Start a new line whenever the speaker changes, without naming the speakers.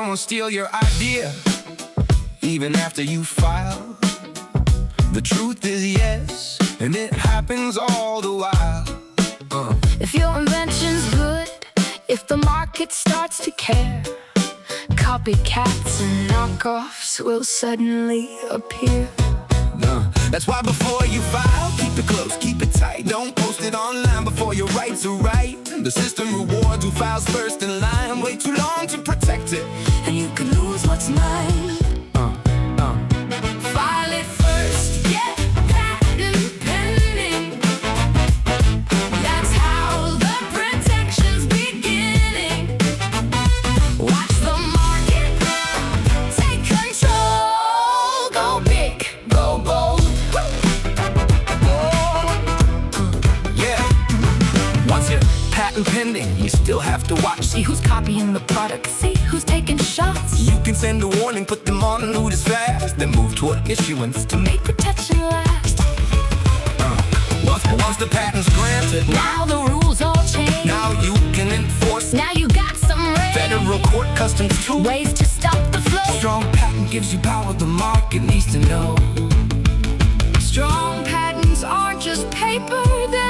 someone steal your idea, even after you file. The truth is yes, and it happens all the while.
If your invention's good, if the market starts to care, copycats and knockoffs will suddenly appear.
That's why before you file, keep it close, keep it tight. Don't post it online before your rights are right. The system rewards who files first in line. Wait too long to protect it,
and you can lose what's mine. File it first, get patent pending. That's how the protection's beginning. Watch the market, take control. Go big, go bold.
Once you're patent pending, you still have to watch.
See who's copying the product, see who's taking shots.
You can send a warning, put them on notice fast, then move toward issuance
to make protection last.
Once the patent's granted,
now the rules all change.
Now you can enforce.
Now you got some range.
Federal court, customs too.
Ways to stop the flow.
Strong patent gives you power the market needs to know.
Strong patents aren't just paper, they're